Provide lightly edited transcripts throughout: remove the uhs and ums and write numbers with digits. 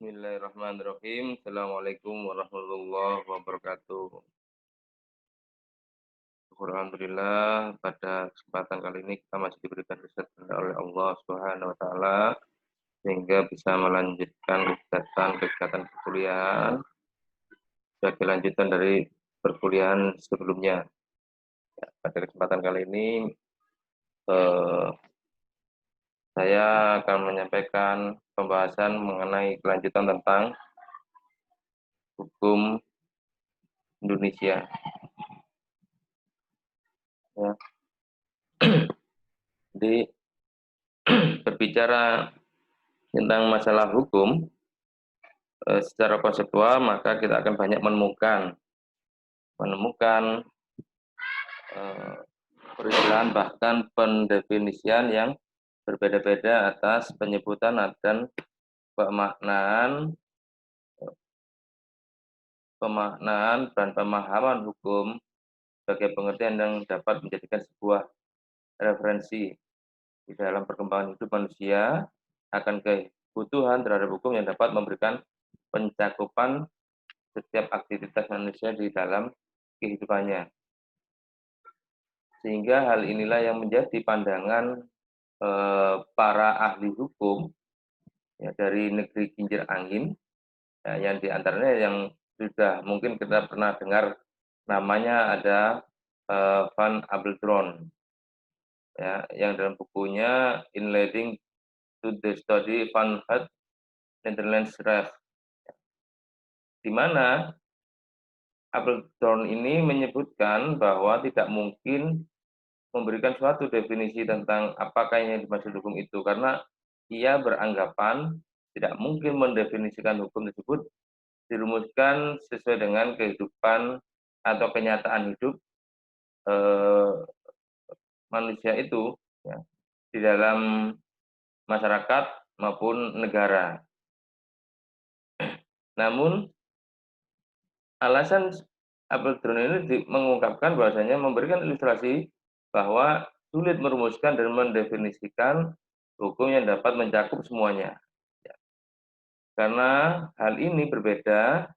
Bismillahirrahmanirrahim. Assalamualaikum warahmatullahi wabarakatuh. Alhamdulillah, pada kesempatan kali ini kita masih diberikan kesehatan oleh Allah Subhanahu wa taala sehingga bisa melanjutkan kegiatan perkuliahan sebagai lanjutan dari perkuliahan sebelumnya. Ya, pada kesempatan kali ini eh, saya akan menyampaikan pembahasan mengenai kelanjutan tentang hukum Indonesia. Ya. Jadi berbicara tentang masalah hukum secara konseptual, maka kita akan banyak menemukan eh, peristilaan bahkan pendefinisian yang berbeda-beda atas penyebutan dan pemaknaan dan pemahaman hukum sebagai pengertian yang dapat menjadikan sebuah referensi di dalam perkembangan hidup manusia akan kebutuhan terhadap hukum yang dapat memberikan pencakupan setiap aktivitas manusia di dalam kehidupannya. Sehingga hal inilah yang menjadi pandangan para ahli hukum ya, dari negeri kincir angin, ya, yang diantaranya yang sudah mungkin kita pernah dengar namanya ada Van Abeltron, ya, yang dalam bukunya In Leading to the Study van het Nederlands Recht, di mana Abeltron ini menyebutkan bahwa tidak mungkin memberikan suatu definisi tentang apakah yang dimaksud hukum itu, karena ia beranggapan tidak mungkin mendefinisikan hukum tersebut dirumuskan sesuai dengan kehidupan atau kenyataan hidup eh, manusia itu, ya, di dalam masyarakat maupun negara. Namun alasan Abeltron ini mengungkapkan bahwasanya memberikan ilustrasi bahwa sulit merumuskan dan mendefinisikan hukum yang dapat mencakup semuanya. Ya. Karena hal ini berbeda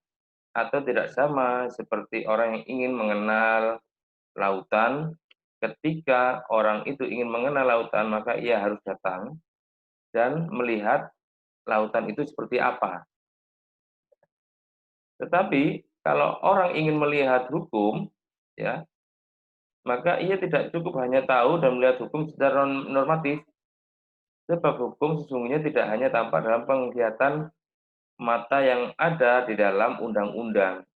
atau tidak sama seperti orang yang ingin mengenal lautan. Ketika orang itu ingin mengenal lautan, maka ia harus datang dan melihat lautan itu seperti apa. Tetapi kalau orang ingin melihat hukum, ya, maka ia tidak cukup hanya tahu dan melihat hukum secara normatif, sebab hukum sesungguhnya tidak hanya tampak dalam penglihatan mata yang ada di dalam undang-undang,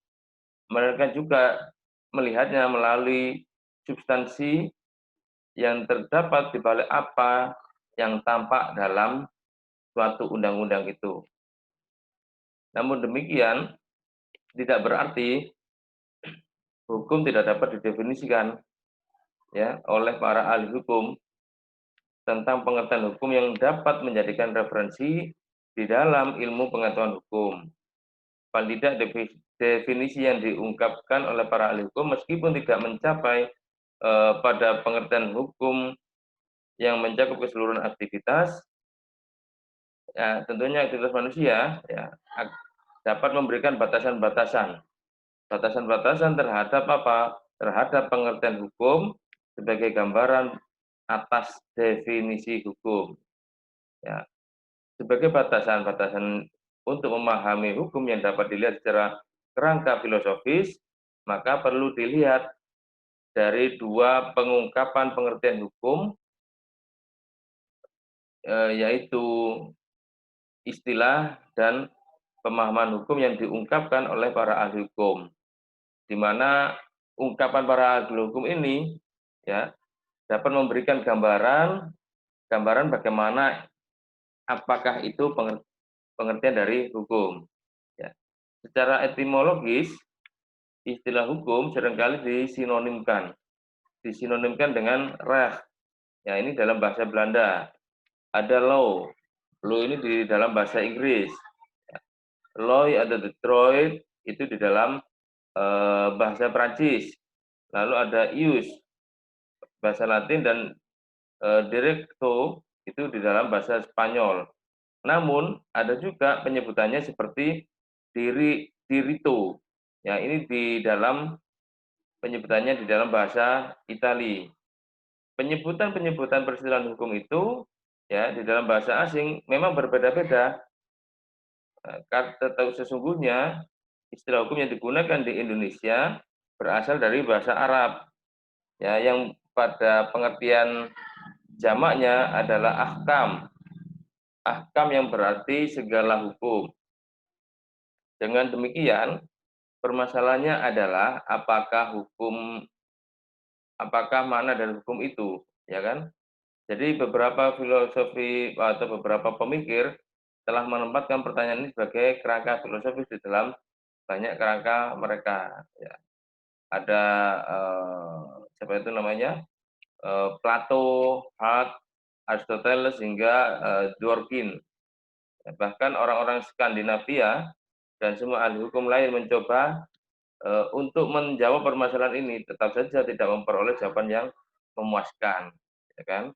melainkan juga melihatnya melalui substansi yang terdapat di balik apa yang tampak dalam suatu undang-undang itu. Namun demikian, tidak berarti hukum tidak dapat didefinisikan, ya, oleh para ahli hukum tentang pengertian hukum yang dapat menjadikan referensi di dalam ilmu pengetahuan hukum. Paling tidak definisi yang diungkapkan oleh para ahli hukum meskipun tidak mencapai pada pengertian hukum yang mencakup keseluruhan aktivitas, ya, tentunya aktivitas manusia, ya, dapat memberikan batasan-batasan terhadap apa? Terhadap pengertian hukum sebagai gambaran atas definisi hukum. Ya, sebagai batasan-batasan untuk memahami hukum yang dapat dilihat secara kerangka filosofis, maka perlu dilihat dari dua pengungkapan pengertian hukum, yaitu istilah dan pemahaman hukum yang diungkapkan oleh para ahli hukum, di mana ungkapan para ahli hukum ini, ya, dapat memberikan gambaran bagaimana apakah itu pengertian dari hukum. Ya. Secara etimologis, istilah hukum seringkali disinonimkan dengan recht. Ya, ini dalam bahasa Belanda. Ada law. Law ini di dalam bahasa Inggris. Law ada Detroit itu di dalam bahasa Prancis. Lalu ada ius bahasa Latin dan directo itu di dalam bahasa Spanyol. Namun ada juga penyebutannya seperti diritto. Ya, ini di dalam penyebutannya di dalam bahasa Italia. Penyebutan-penyebutan peristilaan hukum itu ya di dalam bahasa asing memang berbeda-beda. Tetapi sesungguhnya istilah hukum yang digunakan di Indonesia berasal dari bahasa Arab, ya, yang pada pengertian jamaknya adalah ahkam. Ahkam yang berarti segala hukum. Dengan demikian, permasalahannya adalah apakah makna dari hukum itu, ya kan? Jadi beberapa filosofi atau beberapa pemikir telah menempatkan pertanyaan ini sebagai kerangka filosofis di dalam banyak kerangka mereka. Ya. Ada siapa itu namanya? Plato, Hart, Aristoteles hingga Dworkin. Bahkan orang-orang Skandinavia dan semua ahli hukum lain mencoba untuk menjawab permasalahan ini, tetap saja tidak memperoleh jawaban yang memuaskan, ya kan?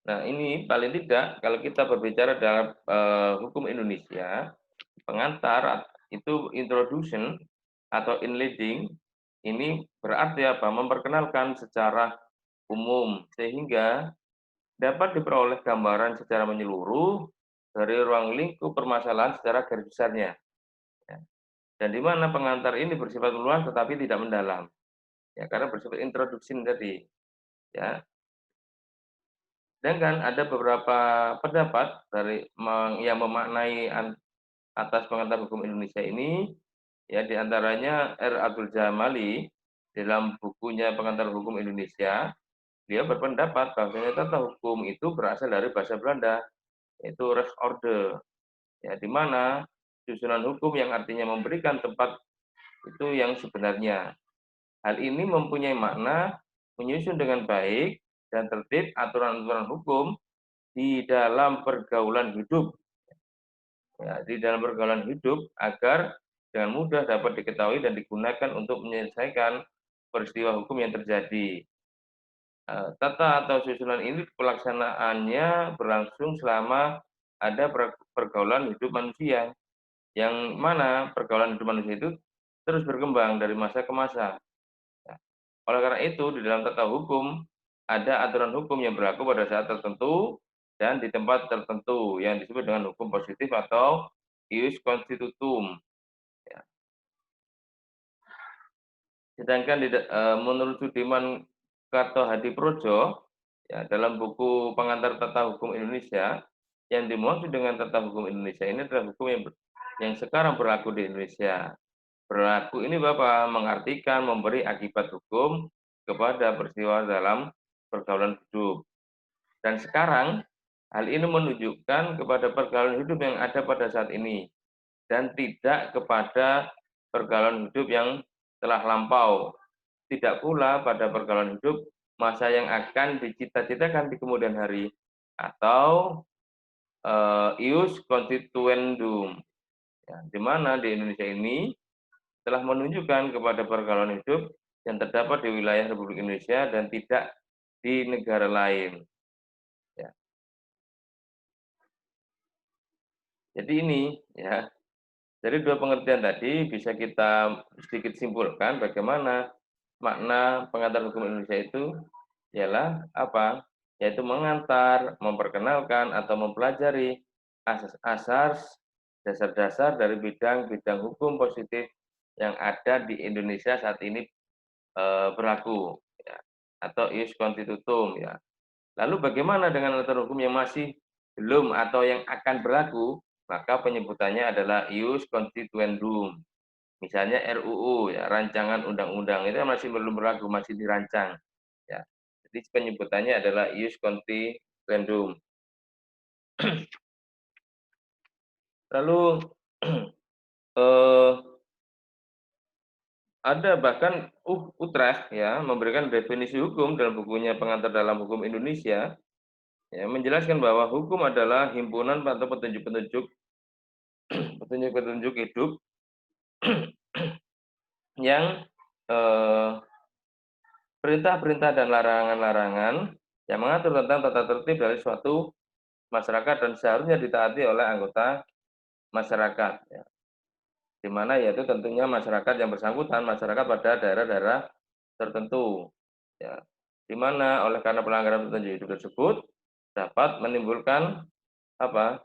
Nah, ini paling tidak kalau kita berbicara dalam hukum Indonesia, pengantar itu introduction atau inleading ini berarti apa? Memperkenalkan secara umum sehingga dapat diperoleh gambaran secara menyeluruh dari ruang lingkup permasalahan secara garis besarnya. Ya. Dan di mana pengantar ini bersifat luas tetapi tidak mendalam. Ya, karena bersifat introduksi tadi. Ya. Sedangkan ada beberapa pendapat dari yang memaknai atas pengantar hukum Indonesia ini, ya diantaranya R. Abdul Jamali dalam bukunya Pengantar Hukum Indonesia, dia berpendapat bahwasanya tata hukum itu berasal dari bahasa Belanda, yaitu Rechtsorde, ya di mana susunan hukum yang artinya memberikan tempat itu yang sebenarnya. Hal ini mempunyai makna menyusun dengan baik dan tertib aturan-aturan hukum di dalam pergaulan hidup. Ya, di dalam pergaulan hidup agar dengan mudah dapat diketahui dan digunakan untuk menyelesaikan peristiwa hukum yang terjadi. Tata atau susunan ini pelaksanaannya berlangsung selama ada pergaulan hidup manusia, yang mana pergaulan hidup manusia itu terus berkembang dari masa ke masa. Ya. Oleh karena itu, di dalam tata hukum ada aturan hukum yang berlaku pada saat tertentu dan di tempat tertentu yang disebut dengan hukum positif atau ius constitutum. Ya. Sedangkan menurut Sudirman Kartohadiprodjo, ya, dalam buku Pengantar Tata Hukum Indonesia, yang dimaksud dengan tata hukum Indonesia ini adalah hukum yang sekarang berlaku di Indonesia. Berlaku ini Bapak mengartikan memberi akibat hukum kepada peristiwa dalam pergaulan hidup. Dan sekarang hal ini menunjukkan kepada pergaulan hidup yang ada pada saat ini dan tidak kepada pergaulan hidup yang telah lampau. Tidak pula pada pergaulan hidup masa yang akan dicita-citakan di kemudian hari atau ius constituendum, ya, di mana di Indonesia ini telah menunjukkan kepada pergaulan hidup yang terdapat di wilayah Republik Indonesia dan tidak di negara lain. Ya. Jadi ini, ya, dari dua pengertian tadi bisa kita sedikit simpulkan bagaimana makna pengantar hukum Indonesia itu ialah apa? Yaitu mengantar, memperkenalkan atau mempelajari asas-asas dasar-dasar dari bidang-bidang hukum positif yang ada di Indonesia saat ini berlaku, ya, atau ius constitutum, ya. Lalu bagaimana dengan aturan hukum yang masih belum atau yang akan berlaku? Maka penyebutannya adalah ius constituendum. Misalnya RUU, ya, rancangan undang-undang itu masih belum berlaku, masih dirancang. Ya. Jadi penyebutannya adalah ius constituendum. Lalu eh, ada bahkan Utrecht ya memberikan definisi hukum dalam bukunya Pengantar dalam Hukum Indonesia, ya, menjelaskan bahwa hukum adalah himpunan atau petunjuk-petunjuk petunjuk-petunjuk hidup yang eh, perintah-perintah dan larangan-larangan yang mengatur tentang tata tertib dari suatu masyarakat dan seharusnya ditaati oleh anggota masyarakat, ya. Di mana yaitu tentunya masyarakat yang bersangkutan, masyarakat pada daerah-daerah tertentu, ya. Di mana oleh karena pelanggaran petunjuk hidup tersebut dapat menimbulkan apa?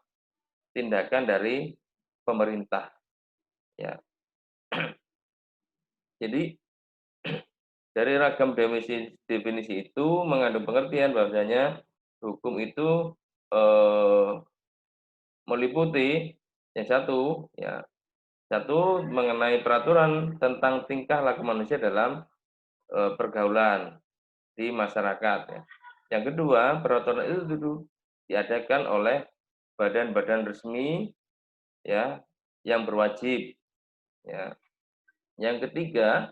Tindakan dari pemerintah, ya. Jadi dari ragam definisi itu mengandung pengertian bahwasanya hukum itu eh, meliputi yang satu, ya, satu mengenai peraturan tentang tingkah laku manusia dalam pergaulan di masyarakat, ya. Yang kedua, peraturan itu diadakan oleh badan-badan resmi, ya, yang berwajib, ya. Yang ketiga,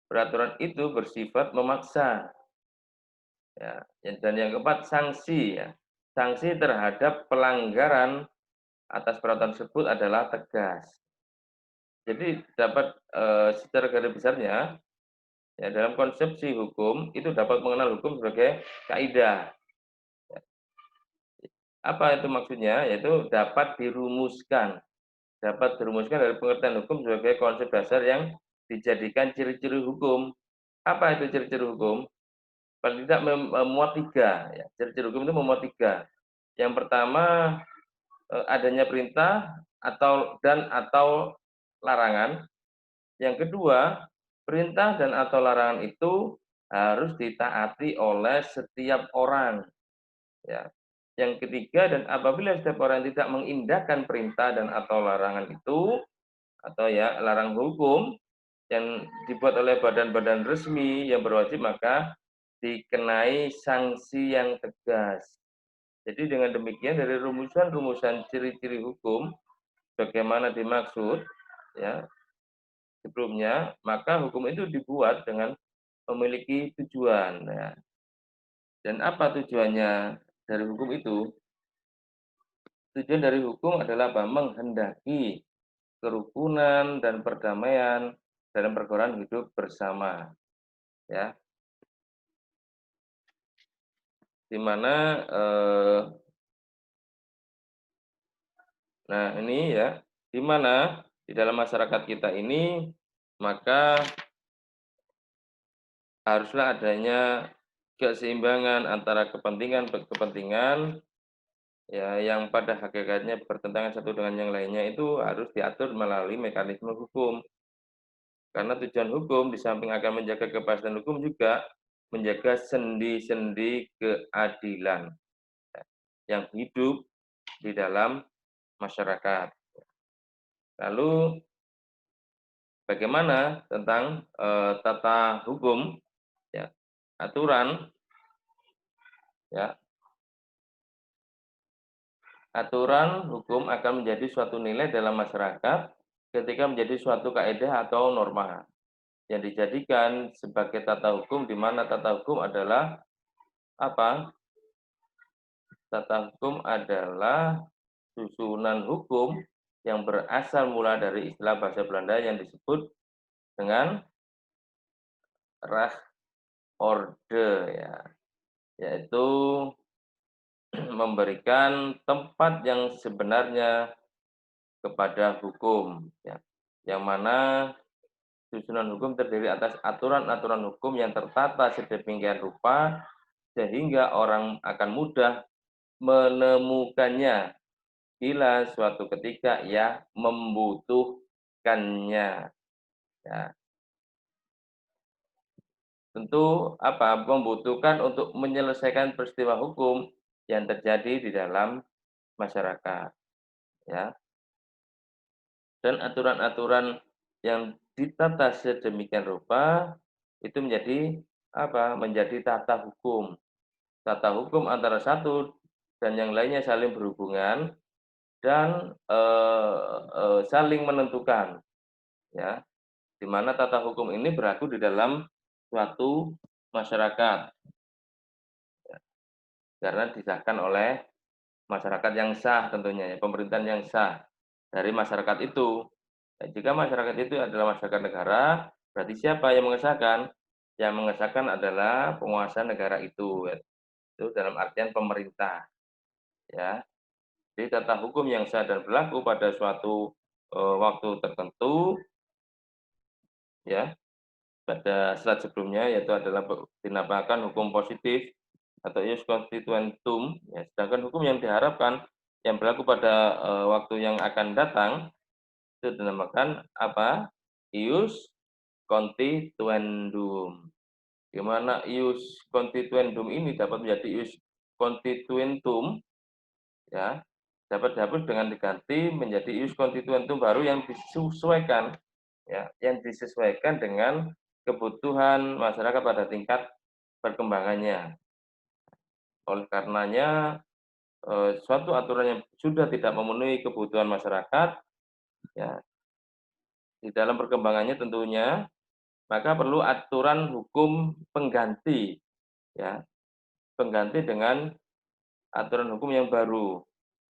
peraturan itu bersifat memaksa, ya. Dan yang keempat, sanksi, ya. Sanksi terhadap pelanggaran atas peraturan tersebut adalah tegas. Jadi dapat secara garis besarnya, ya, dalam konsepsi hukum itu dapat mengenal hukum sebagai kaidah. Apa itu maksudnya? Yaitu dapat dirumuskan dari pengertian hukum sebagai konsep dasar yang dijadikan ciri-ciri hukum. Apa itu ciri-ciri hukum? Paling tidak memuat tiga, ya. Ciri-ciri hukum itu memuat tiga. Yang pertama, adanya perintah atau larangan. Yang kedua, perintah dan atau larangan itu harus ditaati oleh setiap orang, ya. Yang ketiga, dan apabila setiap orang tidak mengindahkan perintah dan atau larangan itu, atau ya larang hukum yang dibuat oleh badan-badan resmi yang berwajib, maka dikenai sanksi yang tegas. Jadi dengan demikian dari rumusan-rumusan ciri-ciri hukum bagaimana dimaksud, ya, sebelumnya, maka hukum itu dibuat dengan memiliki tujuan, ya. Dan apa tujuannya dari hukum itu? Tujuan dari hukum adalah apa? Menghendaki kerukunan dan perdamaian dalam pergaulan hidup bersama, ya. Di mana nah ini ya, di mana di dalam masyarakat kita ini maka haruslah adanya keseimbangan antara kepentingan-kepentingan, ya, yang pada hakikatnya bertentangan satu dengan yang lainnya itu harus diatur melalui mekanisme hukum. Karena tujuan hukum di samping akan menjaga kepastian hukum juga menjaga sendi-sendi keadilan, ya, yang hidup di dalam masyarakat. Lalu bagaimana tentang tata hukum, ya, aturan, ya, aturan hukum akan menjadi suatu nilai dalam masyarakat ketika menjadi suatu kaidah atau norma yang dijadikan sebagai tata hukum, di mana tata hukum adalah apa? Tata hukum adalah susunan hukum yang berasal mula dari istilah bahasa Belanda yang disebut dengan Rechtsorde, ya, yaitu memberikan tempat yang sebenarnya kepada hukum, ya. Yang mana susunan hukum terdiri atas aturan-aturan hukum yang tertata sedemikian rupa sehingga orang akan mudah menemukannya bila suatu ketika ia membutuhkannya. Ya, tentu apa? Membutuhkan untuk menyelesaikan peristiwa hukum yang terjadi di dalam masyarakat, ya. Dan aturan-aturan yang ditata sedemikian rupa itu menjadi apa? Menjadi tata hukum. Tata hukum antara satu dan yang lainnya saling berhubungan dan saling menentukan, ya. Di mana tata hukum ini berlaku di dalam suatu masyarakat, ya, karena disahkan oleh masyarakat yang sah tentunya, ya, pemerintahan yang sah dari masyarakat itu. Jika masyarakat itu adalah masyarakat negara, berarti siapa yang mengesahkan? Yang mengesahkan adalah penguasa negara itu, itu dalam artian pemerintah, ya. Jadi tata hukum yang sah dan berlaku pada suatu, waktu tertentu, ya, pada slide sebelumnya yaitu adalah dinamakan hukum positif atau ius constituentum, ya, sedangkan hukum yang diharapkan yang berlaku pada, waktu yang akan datang itu dinamakan apa? Ius constituendum. Di mana ius constituendum ini dapat menjadi ius constituentum, ya, dapat dihapus dengan diganti menjadi ius constituentum baru yang disesuaikan, ya, yang disesuaikan dengan kebutuhan masyarakat pada tingkat perkembangannya. Oleh karenanya, suatu aturan yang sudah tidak memenuhi kebutuhan masyarakat, ya, di dalam perkembangannya tentunya, maka perlu aturan hukum pengganti, ya, pengganti dengan aturan hukum yang baru.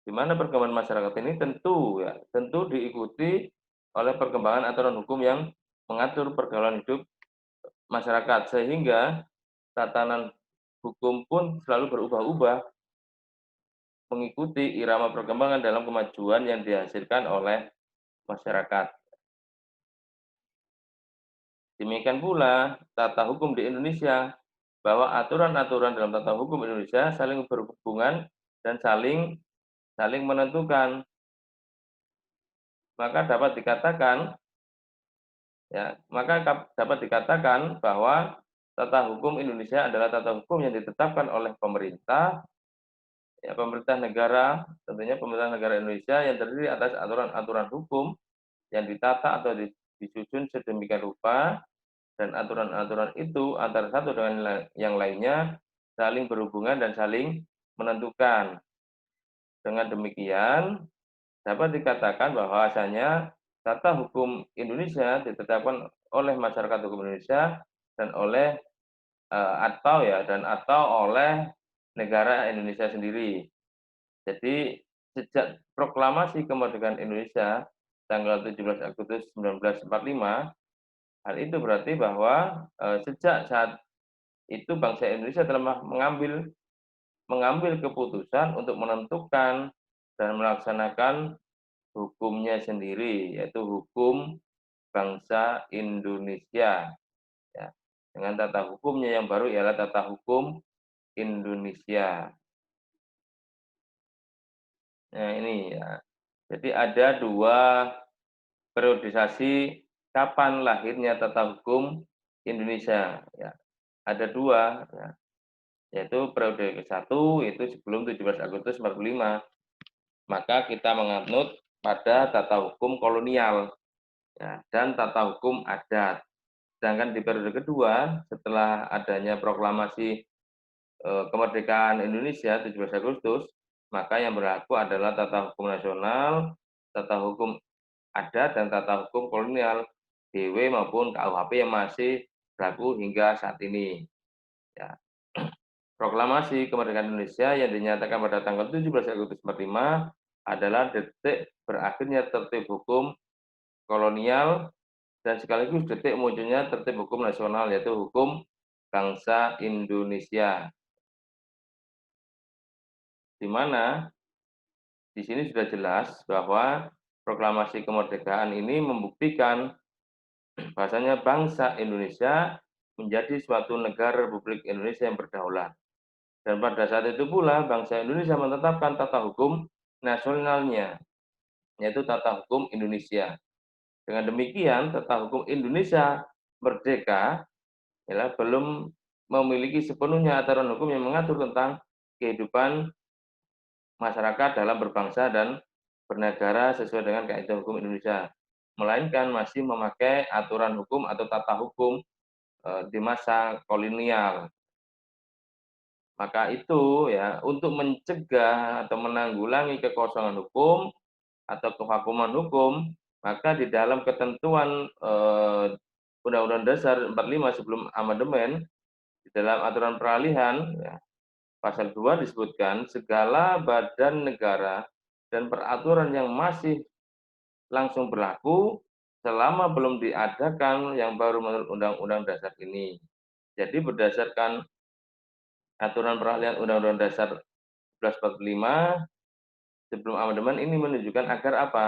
Di mana perkembangan masyarakat ini tentu diikuti oleh perkembangan aturan hukum yang mengatur pergaulan hidup masyarakat, sehingga tatanan hukum pun selalu berubah-ubah mengikuti irama perkembangan dalam kemajuan yang dihasilkan oleh masyarakat. Demikian pula tata hukum di Indonesia, bahwa aturan-aturan dalam tata hukum Indonesia saling berhubungan dan saling saling menentukan. Maka dapat dikatakan dapat dikatakan bahwa tata hukum Indonesia adalah tata hukum yang ditetapkan oleh pemerintah, ya, pemerintah negara, tentunya pemerintah negara Indonesia yang terdiri atas aturan-aturan hukum yang ditata atau disusun sedemikian rupa, dan aturan-aturan itu antara satu dengan yang lainnya saling berhubungan dan saling menentukan. Dengan demikian, dapat dikatakan bahwasanya tata hukum Indonesia ditetapkan oleh masyarakat hukum Indonesia dan oleh atau oleh negara Indonesia sendiri. Jadi sejak proklamasi kemerdekaan Indonesia tanggal 17 Agustus 1945, hal itu berarti bahwa sejak saat itu bangsa Indonesia telah mengambil keputusan untuk menentukan dan melaksanakan hukumnya sendiri, yaitu hukum bangsa Indonesia, ya. Dengan tata hukumnya yang baru ialah tata hukum Indonesia. Nah, ini ya. Jadi ada dua periodisasi kapan lahirnya tata hukum Indonesia, ya. Ada dua, ya, yaitu periode ke-1 itu sebelum 17 Agustus 45. Maka kita menganut pada tata hukum kolonial, ya, dan tata hukum adat. Sedangkan di periode kedua, setelah adanya proklamasi kemerdekaan Indonesia 17 Agustus, maka yang berlaku adalah tata hukum nasional, tata hukum adat, dan tata hukum kolonial DW maupun KUHP yang masih berlaku hingga saat ini. Ya. Proklamasi kemerdekaan Indonesia yang dinyatakan pada tanggal 17 Agustus 45 adalah detik berakhirnya tertib hukum kolonial dan sekaligus detik munculnya tertib hukum nasional, yaitu hukum bangsa Indonesia. Di mana di sini sudah jelas bahwa proklamasi kemerdekaan ini membuktikan bahwasanya bangsa Indonesia menjadi suatu negara Republik Indonesia yang berdaulat. Dan pada saat itu pula bangsa Indonesia menetapkan tata hukum nasionalnya, yaitu tata hukum Indonesia. Dengan demikian, tata hukum Indonesia merdeka ya, belum memiliki sepenuhnya aturan hukum yang mengatur tentang kehidupan masyarakat dalam berbangsa dan bernegara sesuai dengan kaidah hukum Indonesia, melainkan masih memakai aturan hukum atau tata hukum di masa kolonial. Maka itu ya, untuk mencegah atau menanggulangi kekosongan hukum atau kevakuman hukum, maka di dalam ketentuan Undang-Undang Dasar 45 sebelum amandemen, di dalam aturan peralihan, ya, pasal 2 disebutkan segala badan negara dan peraturan yang masih langsung berlaku selama belum diadakan yang baru menurut Undang-Undang Dasar ini. Jadi berdasarkan aturan peralihan Undang-Undang Dasar 1945 sebelum amandemen ini menunjukkan agar apa?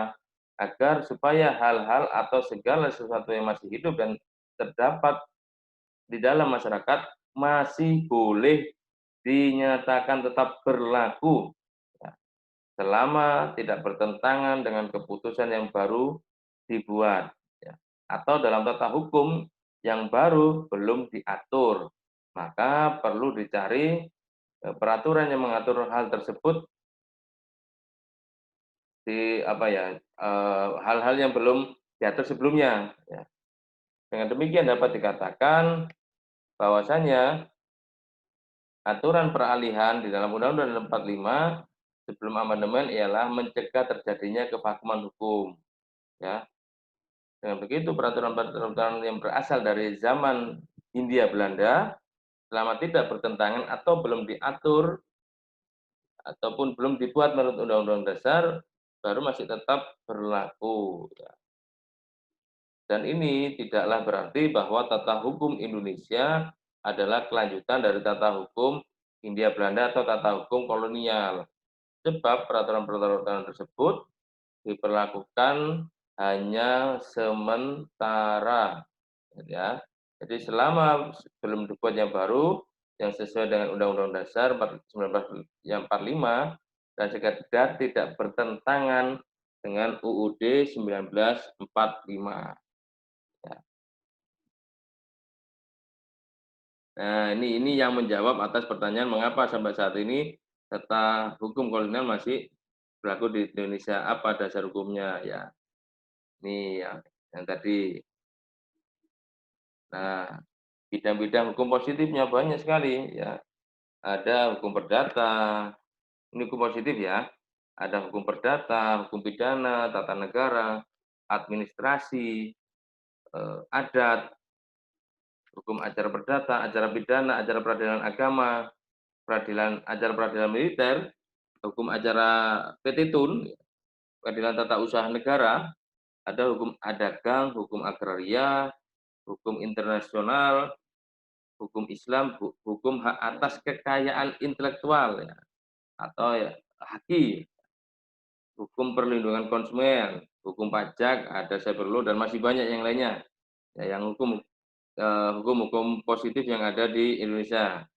Agar supaya hal-hal atau segala sesuatu yang masih hidup dan terdapat di dalam masyarakat masih boleh dinyatakan tetap berlaku, ya, selama tidak bertentangan dengan keputusan yang baru dibuat, ya, atau dalam tata hukum yang baru belum diatur. Maka perlu dicari peraturan yang mengatur hal tersebut di apa ya, hal-hal yang belum diatur sebelumnya, ya. Dengan demikian dapat dikatakan bahwasanya aturan peralihan di dalam Undang-Undang 45 sebelum amandemen ialah mencegah terjadinya kevakuman hukum, ya. Dengan begitu peraturan-peraturan yang berasal dari zaman Hindia Belanda selama tidak bertentangan atau belum diatur ataupun belum dibuat menurut Undang-Undang Dasar baru masih tetap berlaku, ya. Dan ini tidaklah berarti bahwa tata hukum Indonesia adalah kelanjutan dari tata hukum Hindia Belanda atau tata hukum kolonial. Sebab peraturan-peraturan tersebut diperlakukan hanya sementara, ya. Jadi selama belum dibuat yang baru yang sesuai dengan Undang-Undang Dasar 1945 dan sekedar tidak bertentangan dengan UUD 1945. Ya. Nah, ini yang menjawab atas pertanyaan mengapa sampai saat ini tata hukum kolonial masih berlaku di Indonesia, apa dasar hukumnya, ya. Ini yang tadi. Nah, bidang-bidang hukum positifnya banyak sekali, ya. Ada hukum perdata, ini hukum positif, ya. Ada hukum perdata, hukum pidana, tata negara, administrasi, adat, hukum acara perdata, acara pidana, acara peradilan agama, acara peradilan militer, hukum acara petitun, peradilan tata usaha negara, ada hukum dagang, hukum agraria, hukum internasional, hukum Islam, hukum hak atas kekayaan intelektual, ya, atau ya, HAKI, hukum perlindungan konsumen, hukum pajak, ada cyber law dan masih banyak yang lainnya. Ya, yang hukum-hukum positif yang ada di Indonesia.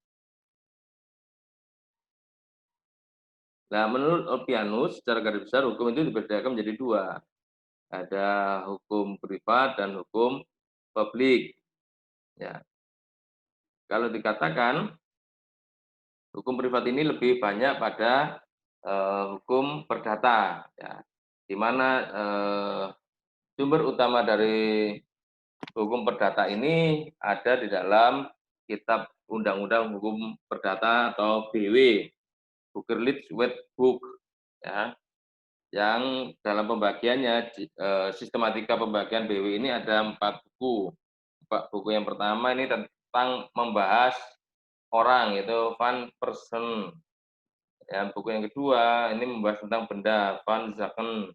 Nah, menurut Olpianus, secara garis besar hukum itu dibedakan menjadi dua. Ada hukum privat dan hukum publik. Ya, kalau dikatakan hukum privat ini lebih banyak pada hukum perdata, ya, di mana sumber utama dari hukum perdata ini ada di dalam Kitab Undang-Undang Hukum Perdata atau BW, Bookerlitz Wet Book, ya, yang dalam pembagiannya sistematika pembagian BW ini ada 4 buku. Buku yang pertama ini tentang membahas orang, yaitu Van Person. Ya, buku yang kedua ini membahas tentang benda, Van Zaken.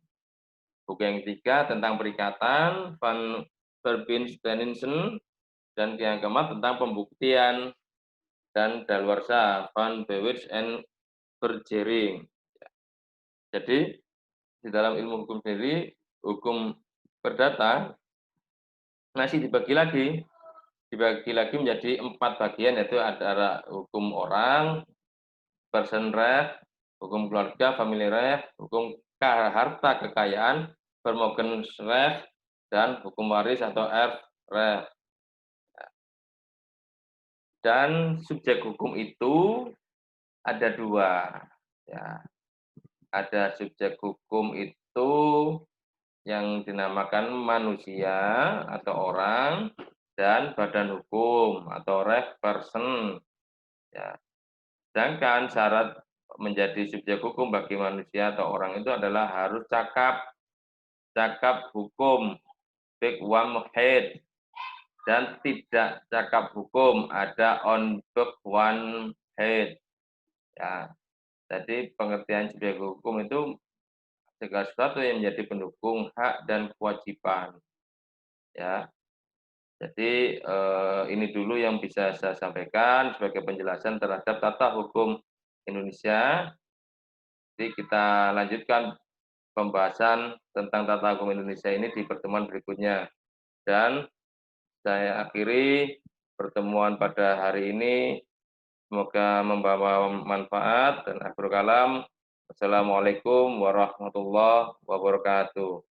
Buku yang ketiga tentang perikatan, Van Verbinsteninsen. Dan yang keempat tentang pembuktian dan daluarsa, Van Bewitz and Bergering. Jadi di dalam ilmu hukum sendiri, hukum perdata masih dibagi lagi menjadi 4 bagian, yaitu ada hukum orang, person right, hukum keluarga, family right, hukum harta kekayaan, vermogensrecht, dan hukum waris atau erbrecht. Dan subjek hukum itu ada 2, ya. Ada subjek hukum itu yang dinamakan manusia atau orang dan badan hukum atau ref person, ya. Sedangkan syarat menjadi subjek hukum bagi manusia atau orang itu adalah harus cakap hukum, speak one head, dan tidak cakap hukum, ada on book one head, ya. Jadi pengertian subjek hukum itu segala sesuatu yang menjadi pendukung hak dan kewajiban, ya. Jadi, ini dulu yang bisa saya sampaikan sebagai penjelasan terhadap tata hukum Indonesia. Jadi kita lanjutkan pembahasan tentang tata hukum Indonesia ini di pertemuan berikutnya. Dan saya akhiri pertemuan pada hari ini, semoga membawa manfaat dan akhirul kalam. Wassalamualaikum warahmatullahi wabarakatuh.